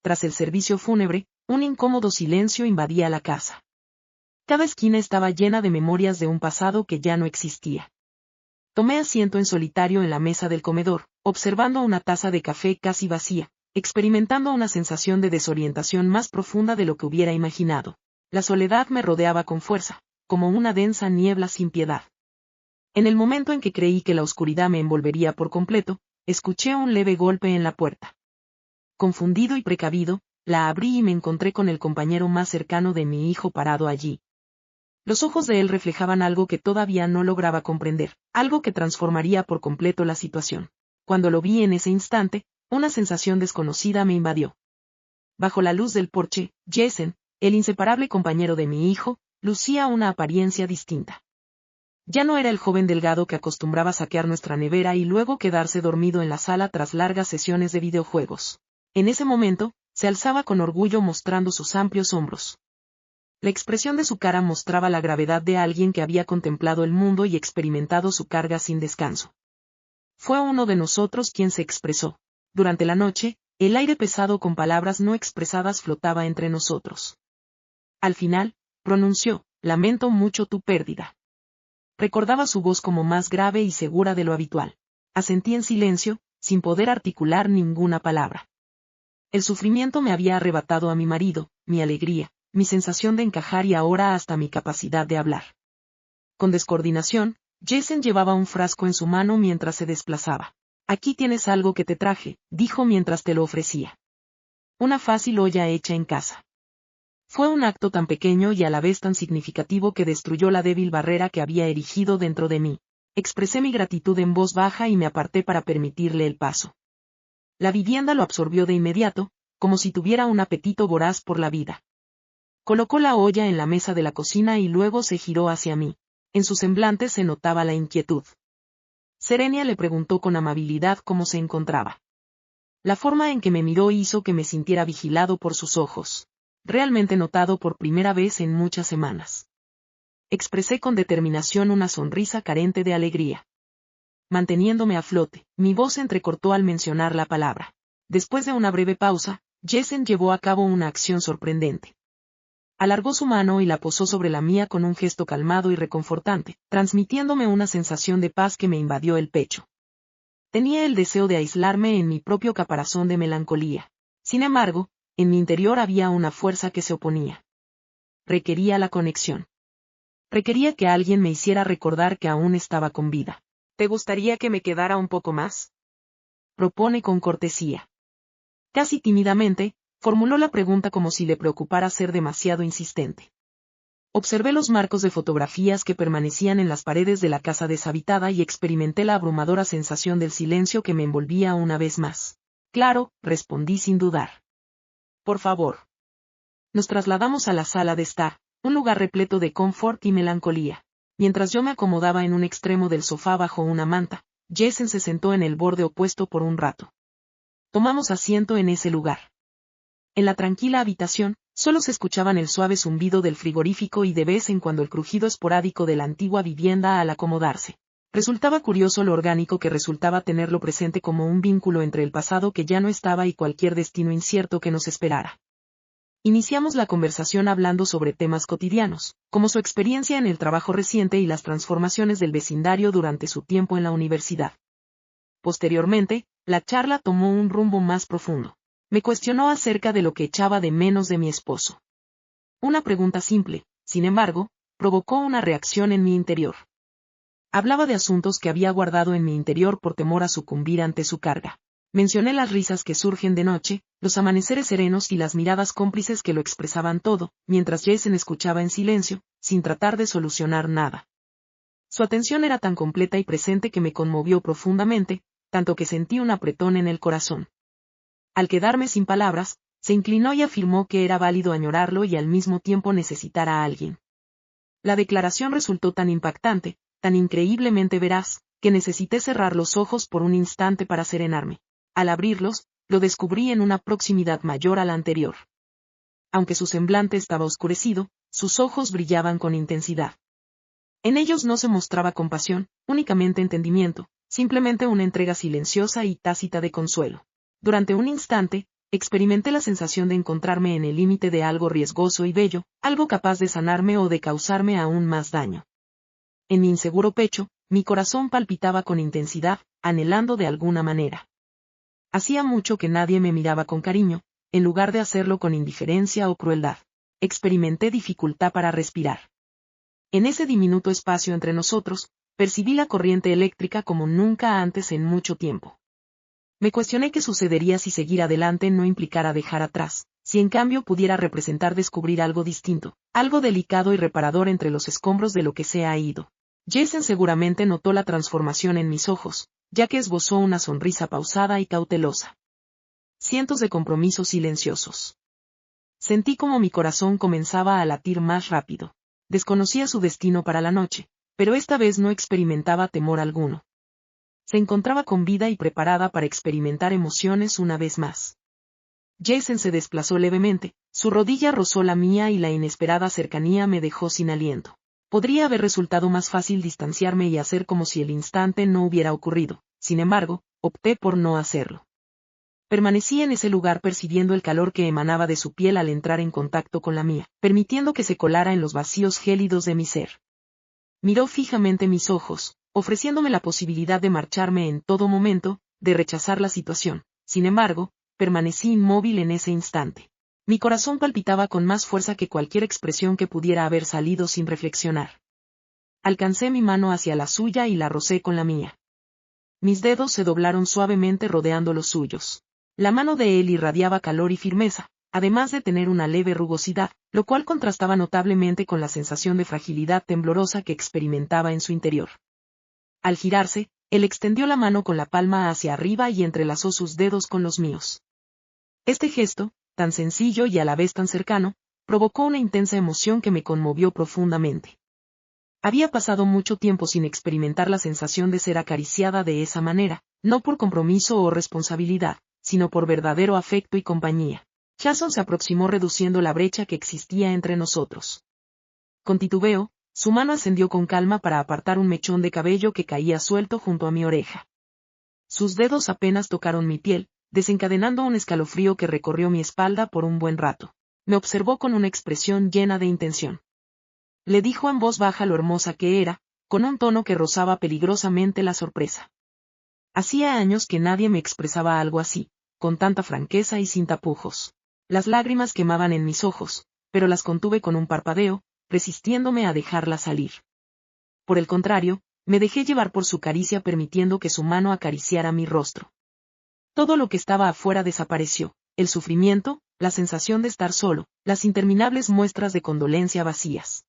tras el servicio fúnebre, un incómodo silencio invadía la casa. Cada esquina estaba llena de memorias de un pasado que ya no existía. Tomé asiento en solitario en la mesa del comedor, observando una taza de café casi vacía, experimentando una sensación de desorientación más profunda de lo que hubiera imaginado. La soledad me rodeaba con fuerza, como una densa niebla sin piedad. En el momento en que creí que la oscuridad me envolvería por completo, escuché un leve golpe en la puerta. Confundido y precavido, la abrí y me encontré con el compañero más cercano de mi hijo parado allí. Los ojos de él reflejaban algo que todavía no lograba comprender, algo que transformaría por completo la situación. Cuando lo vi en ese instante, una sensación desconocida me invadió. Bajo la luz del porche, Jason, el inseparable compañero de mi hijo, lucía una apariencia distinta. Ya no era el joven delgado que acostumbraba saquear nuestra nevera y luego quedarse dormido en la sala tras largas sesiones de videojuegos. En ese momento, se alzaba con orgullo mostrando sus amplios hombros. La expresión de su cara mostraba la gravedad de alguien que había contemplado el mundo y experimentado su carga sin descanso. Fue uno de nosotros quien se expresó. Durante la noche, el aire pesado con palabras no expresadas flotaba entre nosotros. Al final, pronunció, lamento mucho tu pérdida. Recordaba su voz como más grave y segura de lo habitual. Asentí en silencio, sin poder articular ninguna palabra. El sufrimiento me había arrebatado a mi marido, mi alegría, mi sensación de encajar y ahora hasta mi capacidad de hablar. Con descoordinación, Jason llevaba un frasco en su mano mientras se desplazaba. Aquí tienes algo que te traje, dijo mientras te lo ofrecía. Una fácil olla hecha en casa. Fue un acto tan pequeño y a la vez tan significativo que destruyó la débil barrera que había erigido dentro de mí. Expresé mi gratitud en voz baja y me aparté para permitirle el paso. La vivienda lo absorbió de inmediato, como si tuviera un apetito voraz por la vida. Colocó la olla en la mesa de la cocina y luego se giró hacia mí. En su semblante se notaba la inquietud. Serenia le preguntó con amabilidad cómo se encontraba. La forma en que me miró hizo que me sintiera vigilado por sus ojos. Realmente notado por primera vez en muchas semanas. Expresé con determinación una sonrisa carente de alegría. Manteniéndome a flote, mi voz se entrecortó al mencionar la palabra. Después de una breve pausa, Jason llevó a cabo una acción sorprendente. Alargó su mano y la posó sobre la mía con un gesto calmado y reconfortante, transmitiéndome una sensación de paz que me invadió el pecho. Tenía el deseo de aislarme en mi propio caparazón de melancolía. Sin embargo, en mi interior había una fuerza que se oponía. Requería la conexión. Requería que alguien me hiciera recordar que aún estaba con vida. ¿Te gustaría que me quedara un poco más? Propone con cortesía. Casi tímidamente, formuló la pregunta como si le preocupara ser demasiado insistente. Observé los marcos de fotografías que permanecían en las paredes de la casa deshabitada y experimenté la abrumadora sensación del silencio que me envolvía una vez más. Claro, respondí sin dudar. Por favor. Nos trasladamos a la sala de estar, un lugar repleto de confort y melancolía. Mientras yo me acomodaba en un extremo del sofá bajo una manta, Jason se sentó en el borde opuesto por un rato. Tomamos asiento en ese lugar. En la tranquila habitación, solo se escuchaban el suave zumbido del frigorífico y de vez en cuando el crujido esporádico de la antigua vivienda al acomodarse. Resultaba curioso lo orgánico que resultaba tenerlo presente como un vínculo entre el pasado que ya no estaba y cualquier destino incierto que nos esperara. Iniciamos la conversación hablando sobre temas cotidianos, como su experiencia en el trabajo reciente y las transformaciones del vecindario durante su tiempo en la universidad. Posteriormente, la charla tomó un rumbo más profundo. Me cuestionó acerca de lo que echaba de menos de mi esposo. Una pregunta simple, sin embargo, provocó una reacción en mi interior. Hablaba de asuntos que había guardado en mi interior por temor a sucumbir ante su carga. Mencioné las risas que surgen de noche, los amaneceres serenos y las miradas cómplices que lo expresaban todo, mientras Jason escuchaba en silencio, sin tratar de solucionar nada. Su atención era tan completa y presente que me conmovió profundamente, tanto que sentí un apretón en el corazón. Al quedarme sin palabras, se inclinó y afirmó que era válido añorarlo y al mismo tiempo necesitar a alguien. La declaración resultó tan impactante, tan increíblemente veraz, que necesité cerrar los ojos por un instante para serenarme. Al abrirlos, lo descubrí en una proximidad mayor a la anterior. Aunque su semblante estaba oscurecido, sus ojos brillaban con intensidad. En ellos no se mostraba compasión, únicamente entendimiento, simplemente una entrega silenciosa y tácita de consuelo. Durante un instante, Experimenté la sensación de encontrarme en el límite de algo riesgoso y bello, algo capaz de sanarme o de causarme aún más daño. En mi inseguro pecho, mi corazón palpitaba con intensidad, anhelando de alguna manera. Hacía mucho que nadie me miraba con cariño, en lugar de hacerlo con indiferencia o crueldad. Experimenté dificultad para respirar. En ese diminuto espacio entre nosotros, percibí la corriente eléctrica como nunca antes en mucho tiempo. Me cuestioné qué sucedería si seguir adelante no implicara dejar atrás, si en cambio pudiera representar descubrir algo distinto, algo delicado y reparador entre los escombros de lo que se ha ido. Jason seguramente notó la transformación en mis ojos, ya que esbozó una sonrisa pausada y cautelosa. Cientos de compromisos silenciosos. Sentí como mi corazón comenzaba a latir más rápido. Desconocía su destino para la noche, pero esta vez no experimentaba temor alguno. Se encontraba con vida y preparada para experimentar emociones una vez más. Jason se desplazó levemente, su rodilla rozó la mía y la inesperada cercanía me dejó sin aliento. Podría haber resultado más fácil distanciarme y hacer como si el instante no hubiera ocurrido, sin embargo, opté por no hacerlo. Permanecí en ese lugar percibiendo el calor que emanaba de su piel al entrar en contacto con la mía, permitiendo que se colara en los vacíos gélidos de mi ser. Miró fijamente mis ojos, ofreciéndome la posibilidad de marcharme en todo momento, de rechazar la situación. Sin embargo, permanecí inmóvil en ese instante. Mi corazón palpitaba con más fuerza que cualquier expresión que pudiera haber salido sin reflexionar. Alcancé mi mano hacia la suya y la rocé con la mía. Mis dedos se doblaron suavemente rodeando los suyos. La mano de él irradiaba calor y firmeza, además de tener una leve rugosidad, lo cual contrastaba notablemente con la sensación de fragilidad temblorosa que experimentaba en su interior. Al girarse, él extendió la mano con la palma hacia arriba y entrelazó sus dedos con los míos. Este gesto, tan sencillo y a la vez tan cercano, provocó una intensa emoción que me conmovió profundamente. Había pasado mucho tiempo sin experimentar la sensación de ser acariciada de esa manera, no por compromiso o responsabilidad, sino por verdadero afecto y compañía. Jason se aproximó reduciendo la brecha que existía entre nosotros. Con titubeo, su mano ascendió con calma para apartar un mechón de cabello que caía suelto junto a mi oreja. Sus dedos apenas tocaron mi piel, desencadenando un escalofrío que recorrió mi espalda por un buen rato. Me observó con una expresión llena de intención. Le dijo en voz baja lo hermosa que era, con un tono que rozaba peligrosamente la sorpresa. Hacía años que nadie me expresaba algo así, con tanta franqueza y sin tapujos. Las lágrimas quemaban en mis ojos, pero las contuve con un parpadeo, resistiéndome a dejarlas salir. Por el contrario, me dejé llevar por su caricia permitiendo que su mano acariciara mi rostro. Todo lo que estaba afuera desapareció, el sufrimiento, la sensación de estar solo, las interminables muestras de condolencia vacías.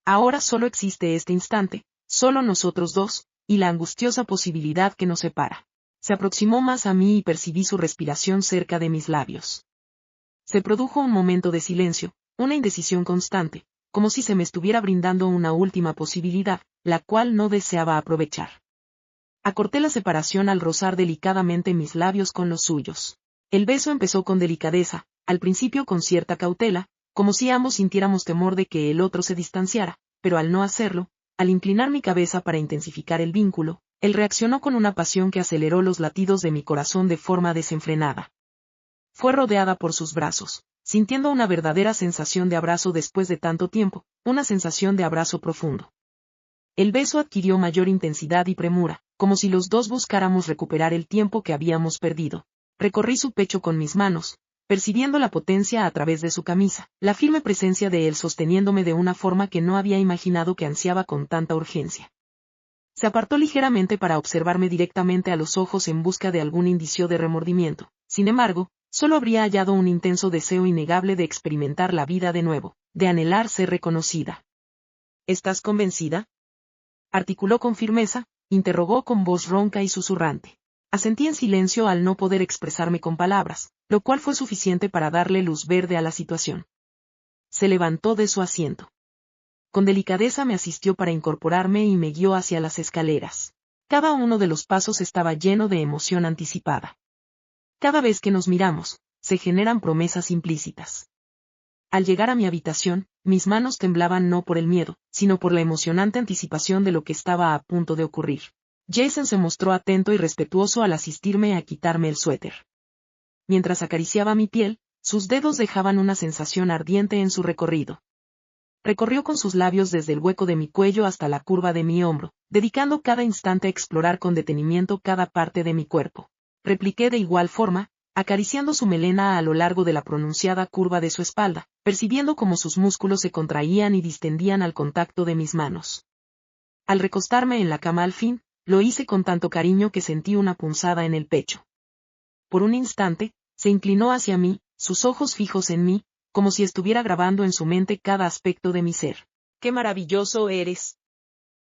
Ahora solo existe este instante, solo nosotros dos, y la angustiosa posibilidad que nos separa. Se aproximó más a mí y percibí su respiración cerca de mis labios. Se produjo un momento de silencio, una indecisión constante, como si se me estuviera brindando una última posibilidad, la cual no deseaba aprovechar. Acorté la separación al rozar delicadamente mis labios con los suyos. El beso empezó con delicadeza, al principio con cierta cautela, como si ambos sintiéramos temor de que el otro se distanciara, pero al no hacerlo, al inclinar mi cabeza para intensificar el vínculo, él reaccionó con una pasión que aceleró los latidos de mi corazón de forma desenfrenada. Fue rodeada por sus brazos, sintiendo una verdadera sensación de abrazo después de tanto tiempo, una sensación de abrazo profundo. El beso adquirió mayor intensidad y premura, como si los dos buscáramos recuperar el tiempo que habíamos perdido. Recorrí su pecho con mis manos, percibiendo la potencia a través de su camisa, la firme presencia de él sosteniéndome de una forma que no había imaginado que ansiaba con tanta urgencia. Se apartó ligeramente para observarme directamente a los ojos en busca de algún indicio de remordimiento. Sin embargo, solo habría hallado un intenso deseo innegable de experimentar la vida de nuevo, de anhelar ser reconocida. ¿Estás convencida?, articuló con firmeza, interrogó con voz ronca y susurrante. Asentí en silencio al no poder expresarme con palabras, lo cual fue suficiente para darle luz verde a la situación. Se levantó de su asiento. Con delicadeza me asistió para incorporarme y me guió hacia las escaleras. Cada uno de los pasos estaba lleno de emoción anticipada. Cada vez que nos miramos, se generan promesas implícitas. Al llegar a mi habitación, mis manos temblaban no por el miedo, sino por la emocionante anticipación de lo que estaba a punto de ocurrir. Jason se mostró atento y respetuoso al asistirme a quitarme el suéter. mientras acariciaba mi piel, sus dedos dejaban una sensación ardiente en su recorrido. Recorrió con sus labios desde el hueco de mi cuello hasta la curva de mi hombro, dedicando cada instante a explorar con detenimiento cada parte de mi cuerpo. Repliqué de igual forma, acariciando su melena a lo largo de la pronunciada curva de su espalda, percibiendo cómo sus músculos se contraían y distendían al contacto de mis manos. Al recostarme en la cama al fin, lo hice con tanto cariño que sentí una punzada en el pecho. Por un instante, se inclinó hacia mí, sus ojos fijos en mí, como si estuviera grabando en su mente cada aspecto de mi ser. ¡Qué maravilloso eres!,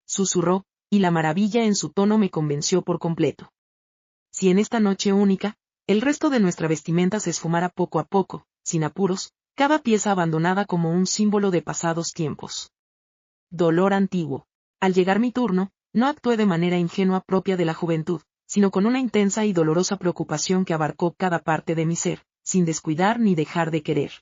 susurró, y la maravilla en su tono me convenció por completo. Si en esta noche única, el resto de nuestra vestimenta se esfumara poco a poco, sin apuros, cada pieza abandonada como un símbolo de pasados tiempos. Dolor antiguo. Al llegar mi turno, no actué de manera ingenua propia de la juventud, sino con una intensa y dolorosa preocupación que abarcó cada parte de mi ser, sin descuidar ni dejar de querer.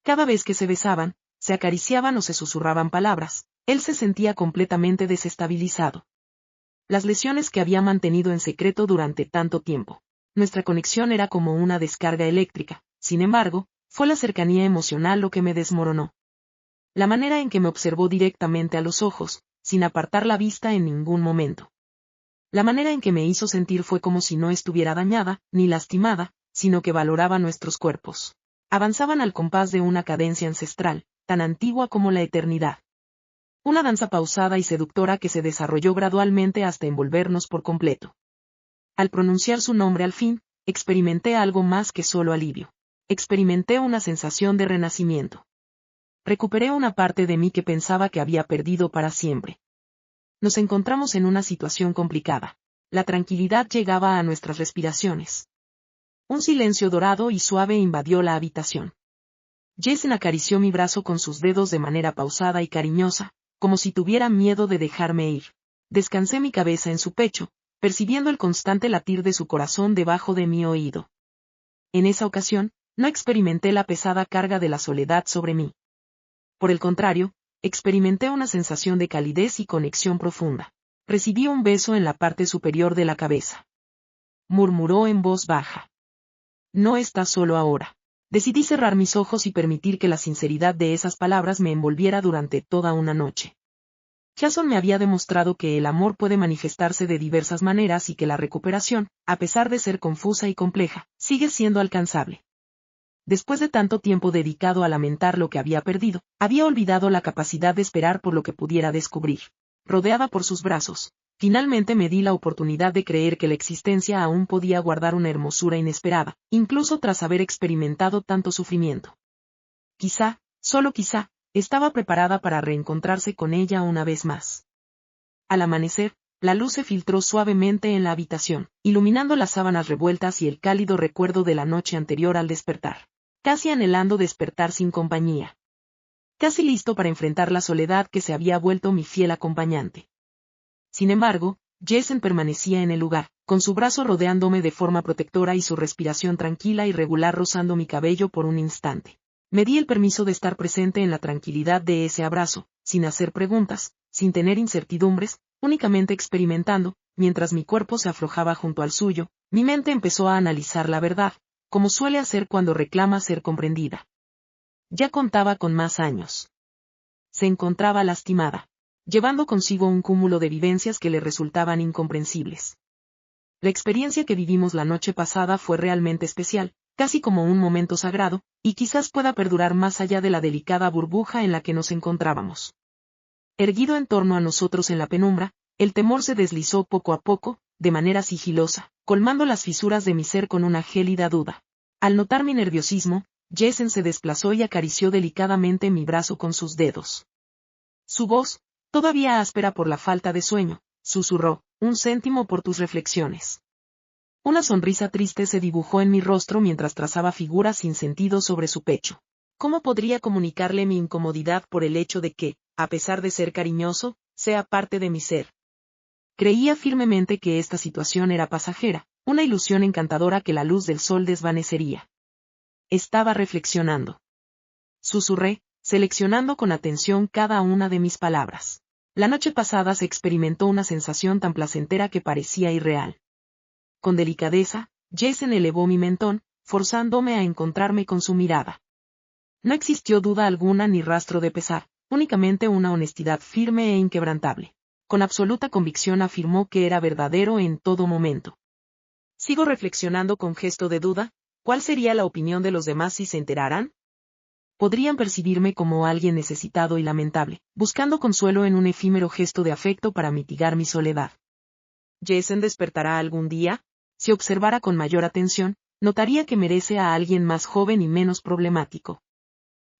Cada vez que se besaban, se acariciaban o se susurraban palabras, él se sentía completamente desestabilizado. Las lesiones que había mantenido en secreto durante tanto tiempo. Nuestra conexión era como una descarga eléctrica, sin embargo, fue la cercanía emocional lo que me desmoronó. La manera en que me observó directamente a los ojos, sin apartar la vista en ningún momento. La manera en que me hizo sentir fue como si no estuviera dañada, ni lastimada, sino que valoraba nuestros cuerpos. Avanzaban al compás de una cadencia ancestral, tan antigua como la eternidad. Una danza pausada y seductora que se desarrolló gradualmente hasta envolvernos por completo. Al pronunciar su nombre al fin, experimenté algo más que solo alivio. Experimenté una sensación de renacimiento. Recuperé una parte de mí que pensaba que había perdido para siempre. Nos encontramos en una situación complicada. La tranquilidad llegaba a nuestras respiraciones. Un silencio dorado y suave invadió la habitación. Jason acarició mi brazo con sus dedos de manera pausada y cariñosa, como si tuviera miedo de dejarme ir. Descansé mi cabeza en su pecho, percibiendo el constante latir de su corazón debajo de mi oído. En esa ocasión, no experimenté la pesada carga de la soledad sobre mí. Por el contrario, experimenté una sensación de calidez y conexión profunda. Recibí un beso en la parte superior de la cabeza. Murmuró en voz baja. No estás solo ahora. Decidí cerrar mis ojos y permitir que la sinceridad de esas palabras me envolviera durante toda una noche. Jason me había demostrado que el amor puede manifestarse de diversas maneras y que la recuperación, a pesar de ser confusa y compleja, sigue siendo alcanzable. Después de tanto tiempo dedicado a lamentar lo que había perdido, había olvidado la capacidad de esperar por lo que pudiera descubrir. Rodeada por sus brazos, finalmente me di la oportunidad de creer que la existencia aún podía guardar una hermosura inesperada, incluso tras haber experimentado tanto sufrimiento. Quizá, solo quizá, estaba preparada para reencontrarse con ella una vez más. Al amanecer, la luz se filtró suavemente en la habitación, iluminando las sábanas revueltas y el cálido recuerdo de la noche anterior al despertar. Casi anhelando despertar sin compañía. Casi listo para enfrentar la soledad que se había vuelto mi fiel acompañante. Sin embargo, Jason permanecía en el lugar, con su brazo rodeándome de forma protectora y su respiración tranquila y regular rozando mi cabello por un instante. Me di el permiso de estar presente en la tranquilidad de ese abrazo, sin hacer preguntas, sin tener incertidumbres, únicamente experimentando, mientras mi cuerpo se aflojaba junto al suyo, mi mente empezó a analizar la verdad, como suele hacer cuando reclama ser comprendida. Ya contaba con más años. Se encontraba lastimada, llevando consigo un cúmulo de vivencias que le resultaban incomprensibles. La experiencia que vivimos la noche pasada fue realmente especial, casi como un momento sagrado, y quizás pueda perdurar más allá de la delicada burbuja en la que nos encontrábamos. Erguido en torno a nosotros en la penumbra, el temor se deslizó poco a poco, de manera sigilosa, colmando las fisuras de mi ser con una gélida duda. Al notar mi nerviosismo, Jason se desplazó y acarició delicadamente mi brazo con sus dedos. Su voz, todavía áspera por la falta de sueño, susurró, 1 céntimo por tus reflexiones. Una sonrisa triste se dibujó en mi rostro mientras trazaba figuras sin sentido sobre su pecho. ¿Cómo podría comunicarle mi incomodidad por el hecho de que, a pesar de ser cariñoso, sea parte de mi ser? Creía firmemente que esta situación era pasajera, una ilusión encantadora que la luz del sol desvanecería. Estaba reflexionando. Susurré, seleccionando con atención cada una de mis palabras. La noche pasada se experimentó una sensación tan placentera que parecía irreal. Con delicadeza, Jason elevó mi mentón, forzándome a encontrarme con su mirada. No existió duda alguna ni rastro de pesar, únicamente una honestidad firme e inquebrantable. Con absoluta convicción afirmó que era verdadero en todo momento. Sigo reflexionando con gesto de duda, ¿cuál sería la opinión de los demás si se enteraran? Podrían percibirme como alguien necesitado y lamentable, buscando consuelo en un efímero gesto de afecto para mitigar mi soledad. ¿Jason despertará algún día? Si observara con mayor atención, notaría que merece a alguien más joven y menos problemático.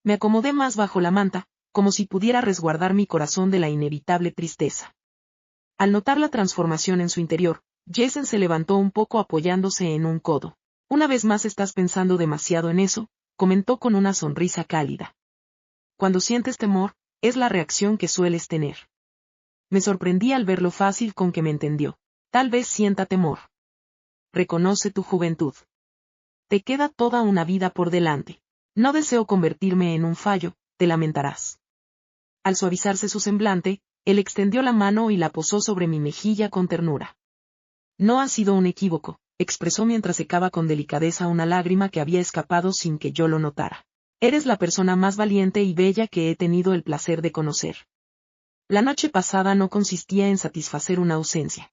Me acomodé más bajo la manta, como si pudiera resguardar mi corazón de la inevitable tristeza. Al notar la transformación en su interior, Jason se levantó un poco apoyándose en un codo. Una vez más estás pensando demasiado en eso, comentó con una sonrisa cálida. Cuando sientes temor, es la reacción que sueles tener. Me sorprendí al ver lo fácil con que me entendió. Tal vez sienta temor. Reconoce tu juventud. Te queda toda una vida por delante. No deseo convertirme en un fallo, te lamentarás. Al suavizarse su semblante, él extendió la mano y la posó sobre mi mejilla con ternura. No ha sido un equívoco, expresó mientras secaba con delicadeza una lágrima que había escapado sin que yo lo notara. Eres la persona más valiente y bella que he tenido el placer de conocer. La noche pasada no consistía en satisfacer una ausencia.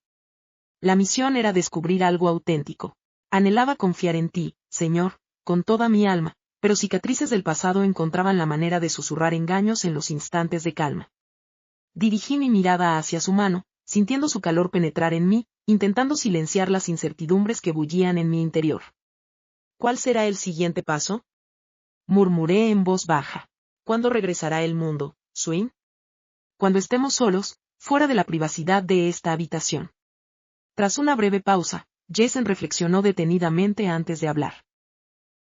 La misión era descubrir algo auténtico. Anhelaba confiar en ti, Señor, con toda mi alma, pero cicatrices del pasado encontraban la manera de susurrar engaños en los instantes de calma. Dirigí mi mirada hacia su mano, sintiendo su calor penetrar en mí, intentando silenciar las incertidumbres que bullían en mi interior. ¿Cuál será el siguiente paso? Murmuré en voz baja. ¿Cuándo regresará el mundo, Swing? Cuando estemos solos, fuera de la privacidad de esta habitación. Tras una breve pausa, Jason reflexionó detenidamente antes de hablar.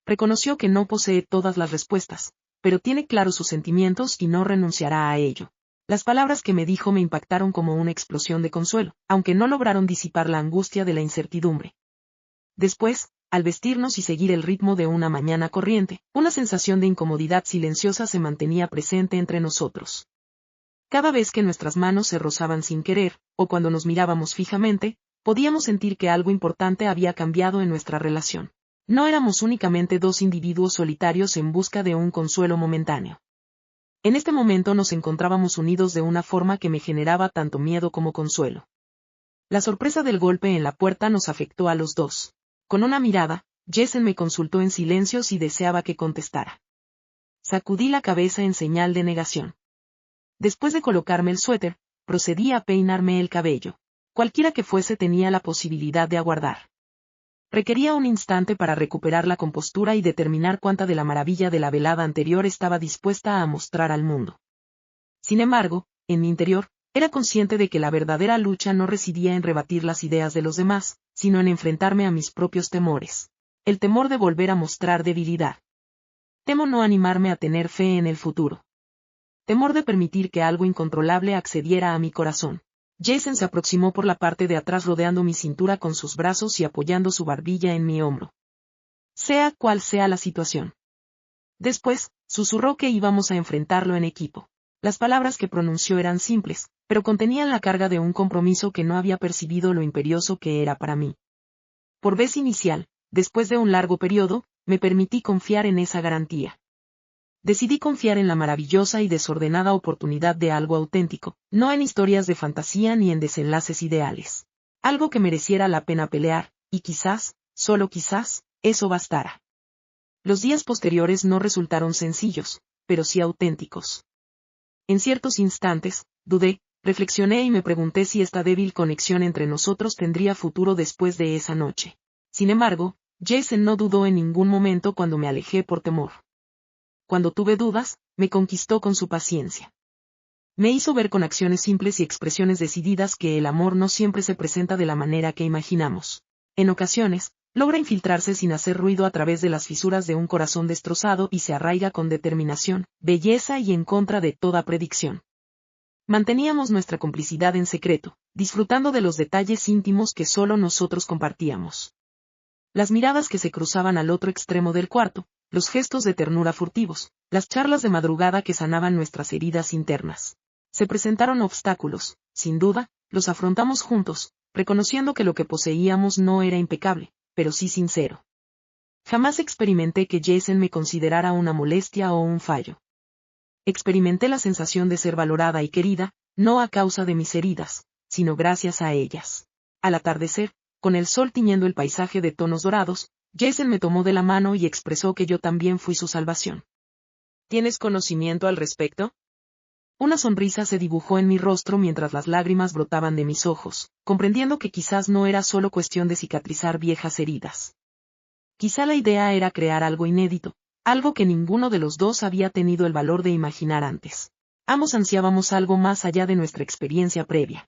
Reconoció que no posee todas las respuestas, pero tiene claros sus sentimientos y no renunciará a ello. Las palabras que me dijo me impactaron como una explosión de consuelo, aunque no lograron disipar la angustia de la incertidumbre. Después, al vestirnos y seguir el ritmo de una mañana corriente, una sensación de incomodidad silenciosa se mantenía presente entre nosotros. Cada vez que nuestras manos se rozaban sin querer, o cuando nos mirábamos fijamente, podíamos sentir que algo importante había cambiado en nuestra relación. No éramos únicamente dos individuos solitarios en busca de un consuelo momentáneo. En este momento nos encontrábamos unidos de una forma que me generaba tanto miedo como consuelo. La sorpresa del golpe en la puerta nos afectó a los dos. Con una mirada, Jason me consultó en silencio si deseaba que contestara. Sacudí la cabeza en señal de negación. Después de colocarme el suéter, procedí a peinarme el cabello. Cualquiera que fuese tenía la posibilidad de aguardar. Requería un instante para recuperar la compostura y determinar cuánta de la maravilla de la velada anterior estaba dispuesta a mostrar al mundo. Sin embargo, en mi interior, era consciente de que la verdadera lucha no residía en rebatir las ideas de los demás, sino en enfrentarme a mis propios temores. El temor de volver a mostrar debilidad. Temo no animarme a tener fe en el futuro. Temor de permitir que algo incontrolable accediera a mi corazón. Jason se aproximó por la parte de atrás rodeando mi cintura con sus brazos y apoyando su barbilla en mi hombro. Sea cual sea la situación. Después, susurró que íbamos a enfrentarlo en equipo. Las palabras que pronunció eran simples, pero contenían la carga de un compromiso que no había percibido lo imperioso que era para mí. Por vez inicial, después de un largo periodo, me permití confiar en esa garantía. Decidí confiar en la maravillosa y desordenada oportunidad de algo auténtico, no en historias de fantasía ni en desenlaces ideales. Algo que mereciera la pena pelear, y quizás, solo quizás, eso bastara. Los días posteriores no resultaron sencillos, pero sí auténticos. En ciertos instantes, dudé, reflexioné y me pregunté si esta débil conexión entre nosotros tendría futuro después de esa noche. Sin embargo, Jason no dudó en ningún momento cuando me alejé por temor. Cuando tuve dudas, me conquistó con su paciencia. Me hizo ver con acciones simples y expresiones decididas que el amor no siempre se presenta de la manera que imaginamos. En ocasiones, logra infiltrarse sin hacer ruido a través de las fisuras de un corazón destrozado y se arraiga con determinación, belleza y en contra de toda predicción. Manteníamos nuestra complicidad en secreto, disfrutando de los detalles íntimos que solo nosotros compartíamos. Las miradas que se cruzaban al otro extremo del cuarto, los gestos de ternura furtivos, las charlas de madrugada que sanaban nuestras heridas internas. Se presentaron obstáculos, sin duda, los afrontamos juntos, reconociendo que lo que poseíamos no era impecable, pero sí sincero. Jamás experimenté que Jason me considerara una molestia o un fallo. Experimenté la sensación de ser valorada y querida, no a causa de mis heridas, sino gracias a ellas. Al atardecer, con el sol tiñendo el paisaje de tonos dorados, Jason me tomó de la mano y expresó que yo también fui su salvación. ¿Tienes conocimiento al respecto? Una sonrisa se dibujó en mi rostro mientras las lágrimas brotaban de mis ojos, comprendiendo que quizás no era solo cuestión de cicatrizar viejas heridas. Quizá la idea era crear algo inédito, algo que ninguno de los dos había tenido el valor de imaginar antes. Ambos ansiábamos algo más allá de nuestra experiencia previa.